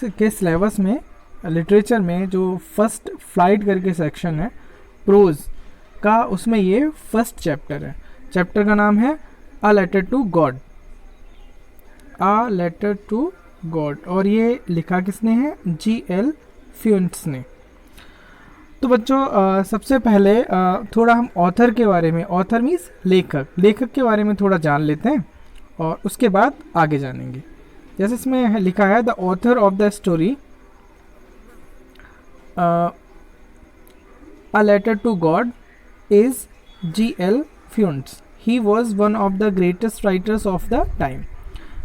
के सिलेबस में लिटरेचर में जो फर्स्ट फ्लाइट करके सेक्शन है प्रोज का, उसमें ये फर्स्ट चैप्टर है। चैप्टर का नाम है a letter to God, a letter to God, और ये लिखा किसने है? G.L. फ्यूंट्स ने। तो बच्चों सबसे पहले थोड़ा हम ऑथर के बारे में, ऑथर मीन्स लेखक के बारे में थोड़ा जान लेते हैं और उसके बाद आगे जानेंगे। जैसे इसमें लिखा है the author of the story a letter to God is G.L. Fuentes. He was one of the greatest writers of the time.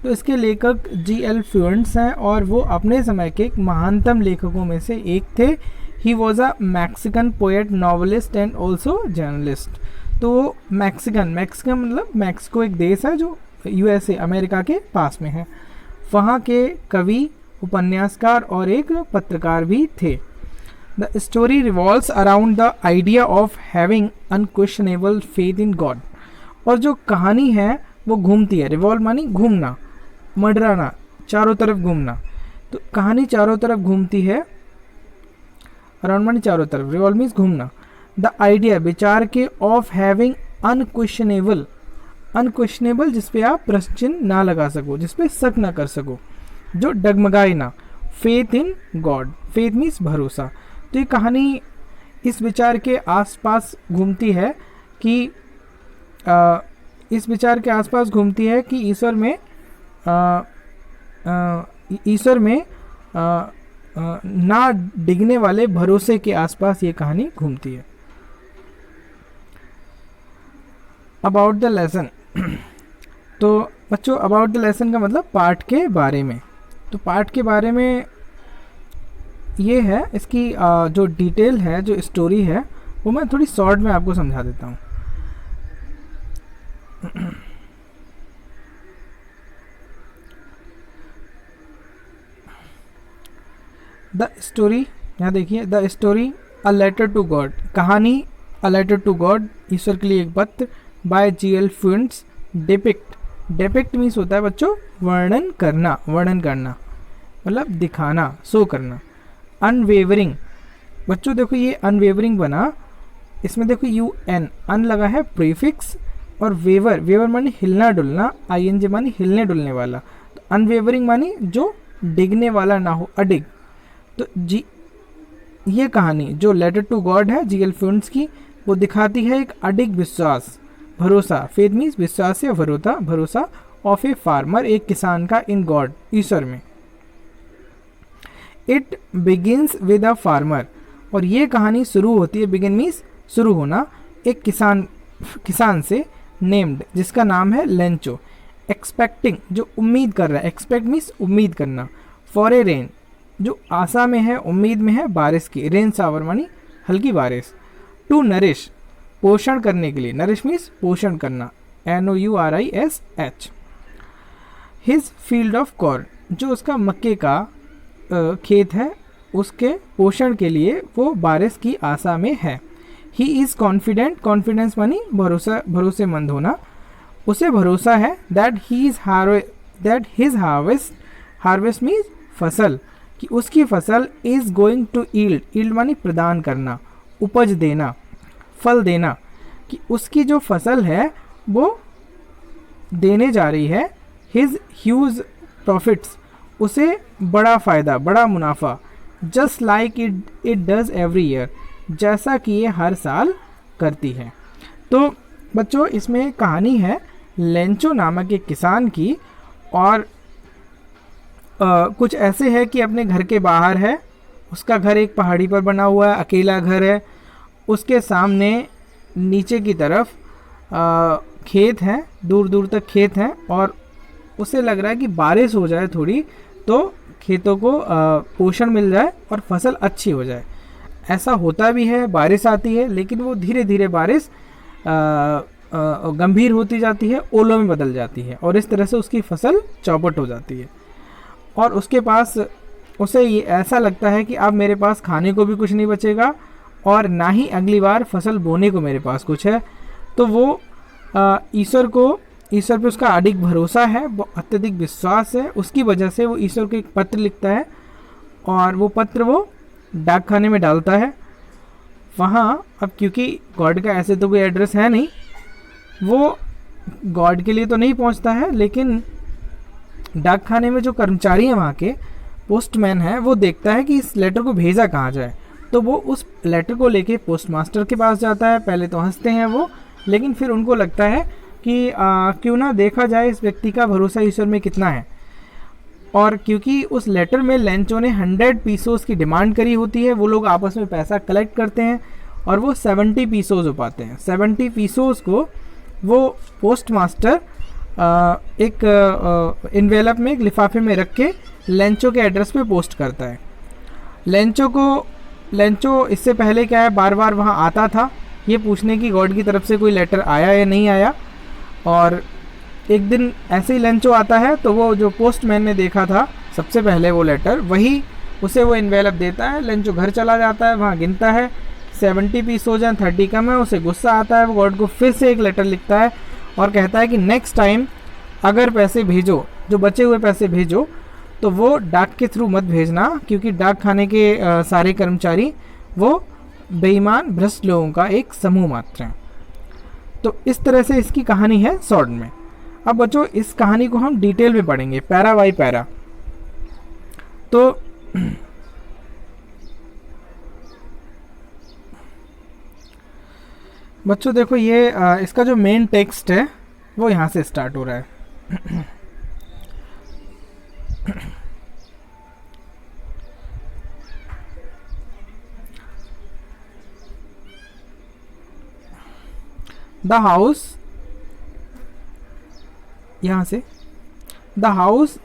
तो इसके लेखक G.L. फ्यूंट्स हैं और वो अपने समय के महानतम लेखकों में से एक थे। He was a Mexican poet, novelist and also journalist. तो वो मैक्सिकन मतलब मैक्सिको एक देश है जो USA अमेरिका के पास में है, वहाँ के कवि, उपन्यासकार और एक पत्रकार भी थे। The story revolves around the idea of having unquestionable faith in God. और जो कहानी है वो घूमती है, रिवॉल्व मानी घूमना, मंडराना, चारों तरफ घूमना। तो कहानी चारों तरफ घूमती है, अराउंड मानी चारों तरफ, रिवॉल्व मीन्स घूमना। द आइडिया विचार के ऑफ हैविंग अनक्वेश्चनेबल, अनक्वेश्चनेबल जिसपे आप प्रश्न चिन्ह ना लगा सको, जिसपे शक ना कर सको, जो डगमगाए ना, faith in God, faith means भरोसा। तो ये कहानी इस विचार के आसपास घूमती है कि ईश्वर में ना डिगने वाले भरोसे के आसपास ये कहानी घूमती है। अबाउट द लेसन तो बच्चों अबाउट द लेसन का मतलब पाठ के बारे में। तो पाठ के बारे में ये है, इसकी जो डिटेल है, जो स्टोरी है, वो मैं थोड़ी शॉर्ट में आपको समझा देता हूँ। द स्टोरी, यहाँ देखिए, the story a letter to God, कहानी अ लेटर टू गॉड, ईश्वर के लिए एक पत्र, बाय G.L. फ्यूंट्स। डिपिक्ट मीन्स होता है बच्चों वर्णन करना मतलब दिखाना, शो करना। अनवेवरिंग, बच्चों देखो ये अनवेवरिंग बना, इसमें देखो UN, अन लगा है प्रीफिक्स, और वेवर मानी हिलना डुलना, ING मानी हिलने डुलने वाला। तो अनवेवरिंग मानी जो डिगने वाला ना हो, अडिग। तो ये कहानी जो लेटर टू गॉड है G.L. फ्यूंट्स की, वो दिखाती है एक अडिग विश्वास, भरोसा, फेथ मीन्स विश्वास या भरोसा ऑफ ए फार्मर, एक किसान का, इन गॉड, ईश्वर में। It begins with a farmer, और ये कहानी शुरू होती है, बिगिन मीन्स शुरू होना, एक किसान से, नेम्ड जिसका नाम है लेंचो। एक्सपेक्टिंग जो उम्मीद कर रहा है, एक्सपेक्ट मीन्स उम्मीद करना। फॉर ए रेन जो आशा में है, उम्मीद में है बारिश की, रेन सावर मानी हल्की बारिश। टू नरिश पोषण करने के लिए, नरिश मीन्स पोषण करना, NOURISH। His field of corn जो उसका मक्के का खेत है, उसके पोषण के लिए वो बारिश की आशा में है। ही इज़ कॉन्फिडेंट, कॉन्फिडेंस मानी भरोसेमंद होना, उसे भरोसा है दैट हिज हार्वेस्ट मीन्स फसल, कि उसकी फसल इज़ गोइंग टू ईल्ड मानी प्रदान करना, उपज देना, फल देना, कि उसकी जो फसल है वो देने जा रही है। हिज ह्यूज प्रॉफिट्स उसे बड़ा फ़ायदा, बड़ा मुनाफा। Just like it does every year जैसा कि ये हर साल करती है। तो बच्चों इसमें कहानी है लेंचो नामक एक किसान की, और कुछ ऐसे है कि अपने घर के बाहर है, उसका घर एक पहाड़ी पर बना हुआ है, अकेला घर है, उसके सामने नीचे की तरफ खेत हैं, दूर दूर तक खेत हैं, और उसे लग रहा है कि बारिश हो जाए थोड़ी तो खेतों को पोषण मिल जाए और फसल अच्छी हो जाए। ऐसा होता भी है, बारिश आती है, लेकिन वो धीरे धीरे बारिश गंभीर होती जाती है, ओलों में बदल जाती है, और इस तरह से उसकी फसल चौपट हो जाती है। और उसके पास, उसे ये ऐसा लगता है कि अब मेरे पास खाने को भी कुछ नहीं बचेगा, और ना ही अगली बार फसल बोने को मेरे पास कुछ है। तो वो ईश्वर पे उसका अडिग भरोसा है, वो अत्यधिक विश्वास है, उसकी वजह से वो ईश्वर को एक पत्र लिखता है और वो पत्र वो डाक खाने में डालता है। वहाँ अब क्योंकि गॉड का ऐसे तो कोई एड्रेस है नहीं, वो गॉड के लिए तो नहीं पहुँचता है, लेकिन डाक खाने में जो कर्मचारी हैं वहाँ के, पोस्टमैन है, वो देखता है कि इस लेटर को भेजा कहाँ जाए। तो वो उस लेटर को लेके पोस्ट मास्टर के पास जाता है। पहले तो हंसते हैं वो, लेकिन फिर उनको लगता है कि क्यों ना देखा जाए इस व्यक्ति का भरोसा ईश्वर में कितना है। और क्योंकि उस लेटर में लेंचो ने 100 पीसोस की डिमांड करी होती है, वो लोग आपस में पैसा कलेक्ट करते हैं और वो 70 पीसोस हो पाते हैं। 70 पीसोस को वो पोस्ट मास्टर एक इन्वेलप में, एक लिफाफे में रख के लेंचो के एड्रेस पे पोस्ट करता है। लेंचो इससे पहले क्या है, बार बार वहाँ आता था ये पूछने की गॉड की तरफ से कोई लेटर आया या नहीं आया। और एक दिन ऐसे ही लेंचो आता है तो वो जो पोस्टमैन ने देखा था सबसे पहले वो लेटर, वही उसे वो इन्वेलप देता है। लेंचो घर चला जाता है, वहाँ गिनता है 70 पीस हो जाए, 30 कम है। उसे गुस्सा आता है, वो गॉड को फिर से एक लेटर लिखता है और कहता है कि नेक्स्ट टाइम अगर पैसे भेजो, जो बचे हुए पैसे भेजो, तो वो डाक के थ्रू मत भेजना, क्योंकि डाक खाने के सारे कर्मचारी वो बेईमान भ्रष्ट लोगों का एक समूह मात्र हैं। तो इस तरह से इसकी कहानी है स्वॉर्ड में। अब बच्चों इस कहानी को हम डिटेल में पढ़ेंगे, पैरा बाय पैरा। तो बच्चों देखो, ये इसका जो मेन टेक्स्ट है वो यहाँ से स्टार्ट हो रहा है। द हाउस, यहाँ से द हाउस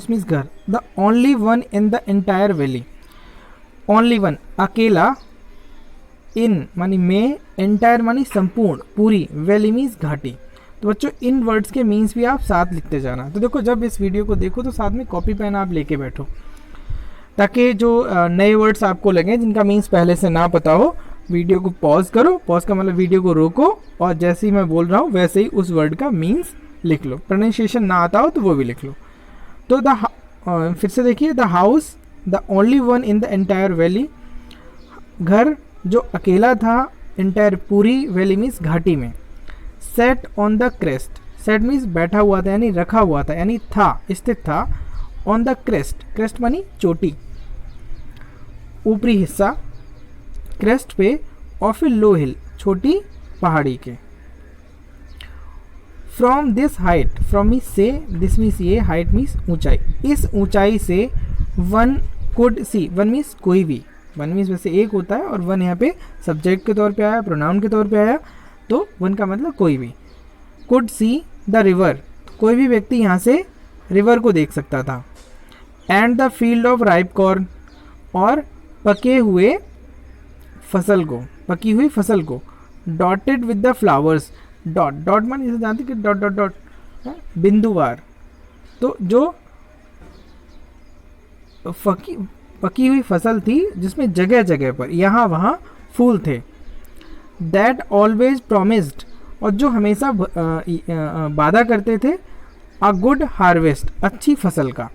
मीन्स घर, the only one in the entire valley. Only one, अकेला, इन मानी में, एंटायर मानी संपूर्ण, पूरी, वैली मीन्स घाटी। तो बच्चों इन वर्ड्स के मीन्स भी आप साथ लिखते जाना। तो देखो जब इस वीडियो को देखो तो साथ में कॉपी पेन आप लेके बैठो, ताकि जो नए वर्ड्स आपको लगें जिनका मीन्स पहले से ना पता हो, वीडियो को पॉज करो। पॉज का मतलब वीडियो को रोको और जैसे ही मैं बोल रहा हूँ वैसे ही उस वर्ड का मीन्स लिख लो। प्रोनाउंसिएशन ना आता हो तो वो भी लिख लो। तो फिर से देखिए, the house the only one in the entire valley, घर जो अकेला था एंटायर पूरी, वैली मीन्स घाटी में। Set on the crest, set means बैठा हुआ था यानी रखा हुआ था यानी था, स्थित था। ऑन द क्रेस्ट, क्रेस्ट मानी चोटी, ऊपरी हिस्सा, क्रेस्ट पे, ऑफ ए लो हिल, छोटी पहाड़ी के। From this height, from means से, दिस मीन्स ये, हाइट मीन्स ऊंचाई, इस ऊंचाई से one could see, one means कोई भी, वन मीन्स वैसे एक होता है और वन यहाँ पे सब्जेक्ट के तौर पे आया, प्रोनाउन के तौर पे आया, तो वन का मतलब कोई भी। कुड सी द रिवर, कोई भी व्यक्ति यहाँ से रिवर को देख सकता था। And the field of ripe corn, और पके हुए फसल को, पकी हुई फसल को। Dotted with the flowers, dot, dot मान इसे जानते कि डॉट डॉट डॉट, बिंदुवार। तो जो पकी हुई फसल थी जिसमें जगह जगह पर यहाँ वहाँ फूल थे। दैट ऑलवेज प्रॉमिस्ड, और जो हमेशा वादा करते थे, अ गुड हार्वेस्ट, अच्छी फसल का।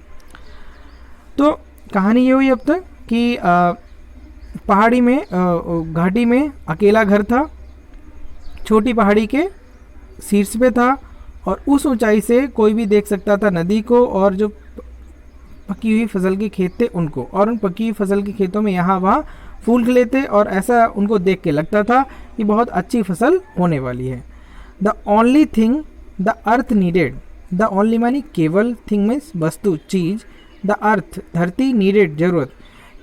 तो कहानी ये हुई अब तक कि पहाड़ी में, घाटी में अकेला घर था, छोटी पहाड़ी के शीर्ष पे था और उस ऊंचाई से कोई भी देख सकता था नदी को और जो पकी हुई फसल के खेत थे उनको। और उन पकी हुई फसल के खेतों में यहाँ वहाँ फूल खिले थे और ऐसा उनको देख के लगता था कि बहुत अच्छी फसल होने वाली है। The only thing the earth needed, the only मानी केवल, थिंग मीन्स वस्तु, चीज़, द अर्थ धरती, नीडेड जरूरत,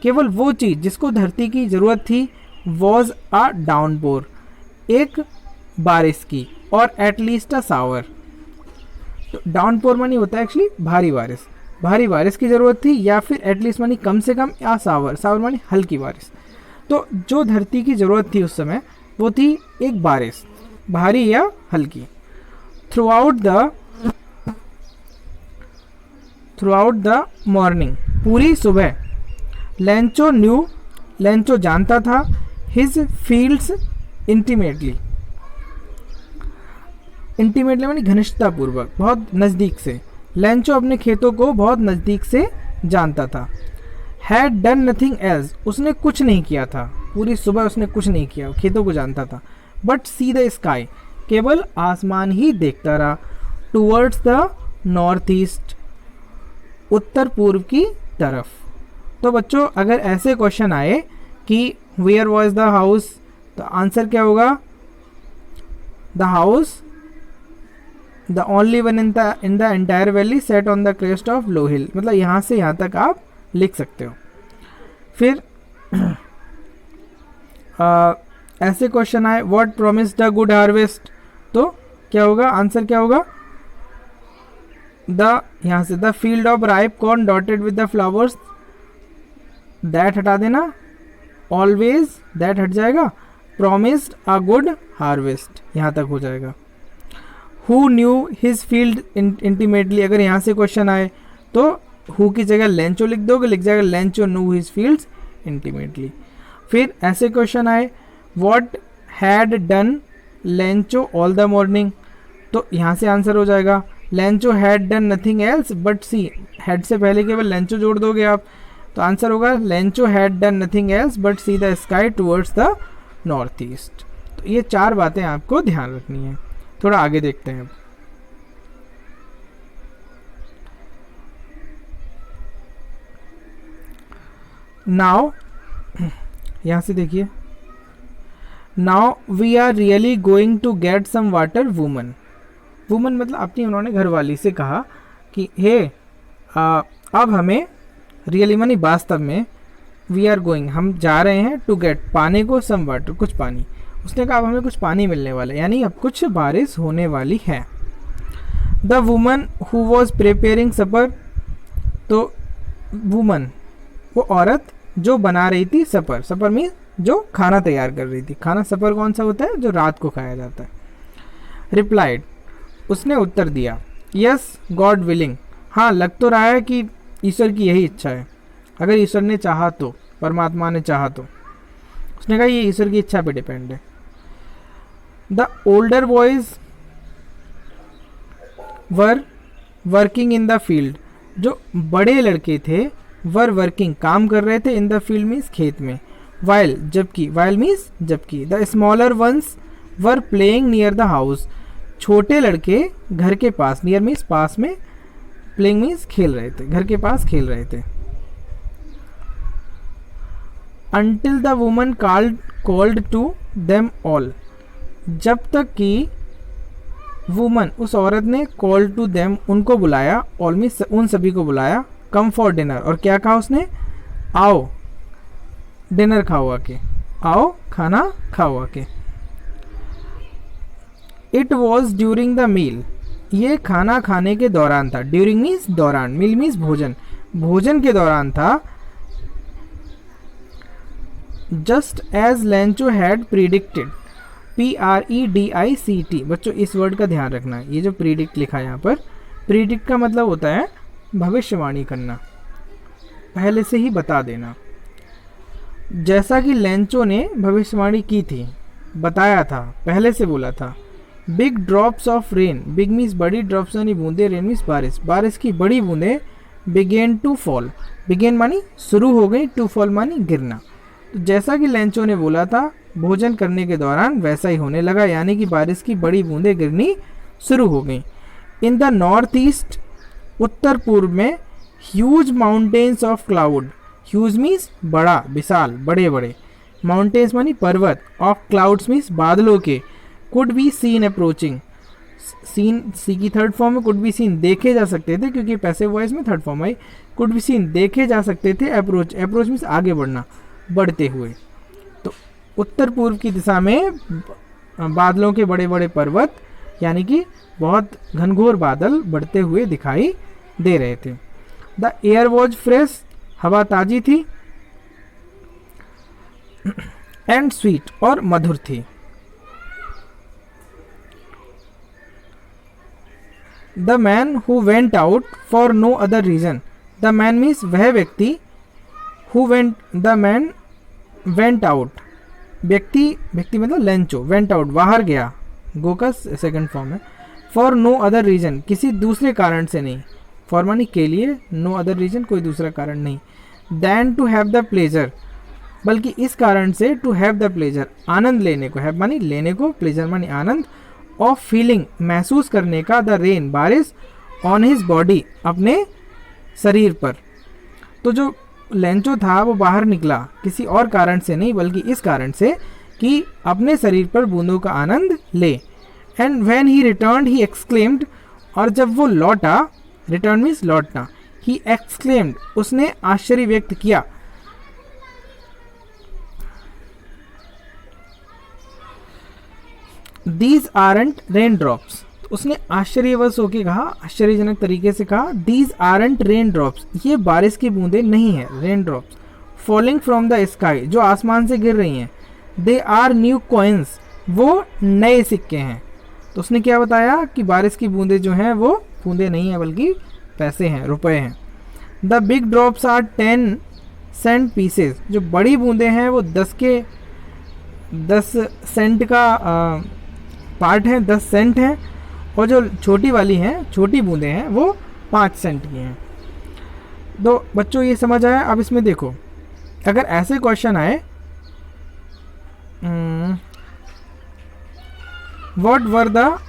केवल वो चीज़ जिसको धरती की ज़रूरत थी, वॉज अ डाउनपोर, एक बारिश की, और एटलीस्ट अ सावर। तो डाउनपोर मानी होता है एक्चुअली भारी बारिश, भारी बारिश की ज़रूरत थी, या फिर एटलीस्ट मानी कम से कम, या सावर, सावर मानी हल्की बारिश। तो जो धरती की ज़रूरत थी उस समय वो थी एक बारिश, भारी या हल्की। थ्रू आउट द मॉर्निंग, पूरी सुबह। लेंचो न्यू, लेंचो जानता था, हिज फील्ड्स इंटीमेटली, इंटीमेटली मानी घनिष्ठता पूर्वक, बहुत नज़दीक से। लेंचो अपने खेतों को बहुत नज़दीक से जानता था। हैड डन नथिंग एल्स, उसने कुछ नहीं किया था, पूरी सुबह उसने कुछ नहीं किया, खेतों को जानता था। बट सी द स्काई, केवल आसमान ही देखता रहा। टूवर्ड्स द नॉर्थ ईस्ट, उत्तर पूर्व की तरफ। तो बच्चों अगर ऐसे क्वेश्चन आए कि वेयर वॉज द हाउस, तो आंसर क्या होगा? The house the only one in the entire valley set on the crest of low hill, मतलब यहाँ से यहाँ तक आप लिख सकते हो। फिर ऐसे क्वेश्चन आए what promise the good harvest, तो क्या होगा? आंसर क्या होगा? यहाँ से the field of ripe corn dotted with the flowers, that हटा देना, ऑलवेज दैट हट जाएगा, प्रॉमिस्ड अ गुड हार्वेस्ट यहाँ तक हो जाएगा। Who knew his field intimately, अगर यहाँ से क्वेश्चन आए तो हु की जगह लेंचो लिख दोगे, लिख जाएगा Lencho knew his fields intimately. फिर ऐसे क्वेश्चन आए what had done Lencho all the morning, तो यहाँ से आंसर हो जाएगा Lencho had done nothing else but see, had से पहले केवल लेंचो जोड़ दोगे आप, तो आंसर होगा Lencho had done nothing else but see the sky towards the north east. तो ये चार बातें आपको ध्यान रखनी है। थोड़ा आगे देखते हैं। नाउ यहां से देखिए, now we are really going to get some water woman. Woman मतलब अपनी उन्होंने घरवाली से कहा कि हे अब हमें, रियली मानी वास्तव में, वी आर गोइंग हम जा रहे हैं, टू गेट पाने को, सम वाटर कुछ पानी। उसने कहा अब हमें कुछ पानी मिलने वाला है, यानी अब कुछ बारिश होने वाली है। The woman who was preparing supper, तो वुमन वो औरत जो बना रही थी सपर, सपर मीन्स जो खाना तैयार कर रही थी। खाना सपर कौन सा होता है? जो रात को खाया जाता है। रिप्लाइड, उसने उत्तर दिया, यस गॉड विलिंग, हाँ लग तो रहा है कि ईश्वर की यही इच्छा है, अगर ईश्वर ने चाहा तो, परमात्मा ने चाहा तो। उसने कहा ये ईश्वर की इच्छा पे डिपेंड है। The older boys were working in the field, जो बड़े लड़के थे वर वर्किंग काम कर रहे थे, इन द फील्ड मीन्स खेत में, वाइल जबकि, वाइल मीन्स जबकि, the smaller ones were playing near the house, छोटे लड़के घर के पास, नियर मीन्स पास में, प्लेइंग मीन्स खेल रहे थे, घर के पास खेल रहे थे। Until the woman called to them all, जब तक कि वुमन उस औरत ने कॉल टू देम उनको बुलाया, ऑल मीन्स उन सभी को बुलाया, कम फॉर डिनर, और क्या कहा उसने? आओ डिनर खाओ आके, आओ खाना खाओ आके। It was during the meal, ये खाना खाने के दौरान था, ड्यूरिंग मीन्स दौरान, मील मीन्स भोजन, भोजन के दौरान था। Just as Lencho had predicted, PREDICT, बच्चों इस वर्ड का ध्यान रखना है, ये जो प्रीडिक्ट लिखा है यहाँ पर, प्रीडिक्ट का मतलब होता है भविष्यवाणी करना, पहले से ही बता देना। जैसा कि लेंचो ने भविष्यवाणी की थी, बताया था, पहले से बोला था। Big drops of rain, big means बड़ी, ड्रॉप्स यानी बूंदे, रेन मीन्स बारिश, बारिश की बड़ी बूंदे, बिगेन टू फॉल, बिगेन मानी शुरू हो गई, टू फॉल मानी गिरना। तो जैसा कि लेंचो ने बोला था भोजन करने के दौरान वैसा ही होने लगा, यानी कि बारिश की बड़ी बूंदें गिरनी शुरू हो गई। इन द नॉर्थ ईस्ट, उत्तर पूर्व में, huge mountains of cloud, huge means बड़ा, विशाल, बड़े बड़े, माउंटेन्स मानी पर्वत, ऑफ क्लाउड्स मीन्स बादलों के, could be seen approaching, seen see की थर्ड फॉर्म में, कुड बी सीन देखे जा सकते थे, क्योंकि पैसिव वॉइस में थर्ड फॉर्म आई, कुड बी सीन देखे जा सकते थे, अप्रोच, अप्रोच मीन्स आगे बढ़ना, बढ़ते हुए। तो उत्तर पूर्व की दिशा में बादलों के बड़े बड़े पर्वत, यानी कि बहुत घनघोर बादल बढ़ते हुए दिखाई दे रहे थे। द एयर वॉज फ्रेश, हवा ताजी थी, एंड स्वीट, और मधुर थी। The man who went out for no other reason, the man means वह व्यक्ति, who went, the man went out, व्यक्ति, व्यक्ति मतलब लेंचो, वेंट आउट बाहर गया, गो का सेकंड फॉर्म है, फॉर नो अदर रीजन किसी दूसरे कारण से नहीं, फॉर मानी के लिए, नो अदर रीजन कोई दूसरा कारण नहीं। Then to have the pleasure, बल्कि इस कारण से, टू हैव द प्लेजर आनंद लेने को, हैव मानी लेने को, प्लेजर मानी आनंद, ऑफ फीलिंग महसूस करने का, द रेन बारिश, ऑन हिज बॉडी अपने शरीर पर। तो जो लेंचो था वो बाहर निकला किसी और कारण से नहीं, बल्कि इस कारण से कि अपने शरीर पर बूंदों का आनंद ले। And when he returned he exclaimed, और जब वो लौटा, रिटर्न मीन्स लौटना, ही एक्सक्लेम्ड उसने आश्चर्य व्यक्त किया, दीज आरंट रेन ड्रॉप्स, उसने आश्चर्यवश होकर कहा, आश्चर्यजनक तरीके से कहा, दीज आरंट रेन ड्रॉप्स, ये बारिश की बूंदें नहीं है, rain drops, falling from the sky, जो आसमान से गिर रही हैं, दे आर न्यू कॉइन्स, वो नए सिक्के हैं। तो उसने क्या बताया कि बारिश की बूंदें जो हैं वो बूंदें नहीं हैं बल्कि पैसे हैं, रुपए हैं। The big drops are 10 cent pieces, जो बड़ी बूंदें हैं वो 10 सेंट का पार्ट है, 10 सेंट हैं, और जो छोटी वाली हैं, छोटी बूंदें हैं, वो 5 सेंट की हैं। तो बच्चों ये समझ आया। अब इसमें देखो, अगर ऐसे क्वेश्चन आए, what were the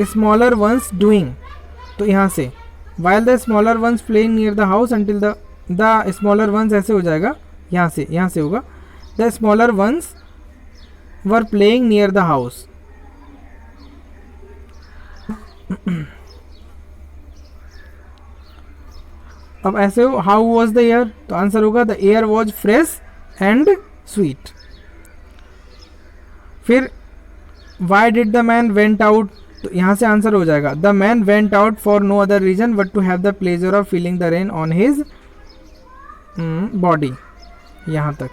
smaller ones doing, तो यहाँ से while the smaller ones playing near the house until the smaller ones, ऐसे हो जाएगा, यहाँ से होगा, the smaller ones were playing near the house. अब ऐसे हो, हाउ वॉज द एयर, तो आंसर होगा the air was fresh and sweet. फिर why did the man went out, तो यहाँ से आंसर हो जाएगा the man went out for no other reason but to have the pleasure of feeling the rain on his body, यहाँ तक।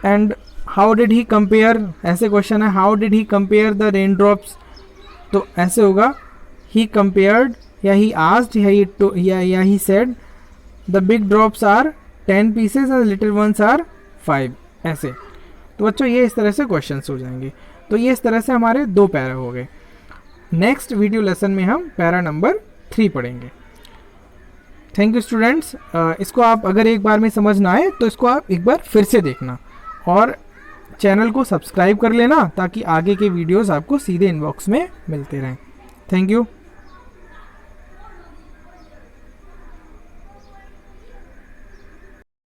And how did he compare, ऐसे question है, how did he compare the rain drops, तो ऐसे होगा he compared, या he asked, या he said the big drops are 10 pieces and little ones are 5, ऐसे। तो बच्चों ये इस तरह से क्वेश्चंस हो जाएंगे। तो ये इस तरह से हमारे 2 पैरा हो गए। नेक्स्ट वीडियो लेसन में हम पैरा नंबर 3 पढ़ेंगे। Thank you students. इसको आप अगर एक बार में समझ ना आए तो इसको आप एक बार फिर से देखना और चैनल को सब्सक्राइब कर लेना ताकि आगे के वीडियोस आपको सीधे इनबॉक्स में मिलते रहें। Thank you.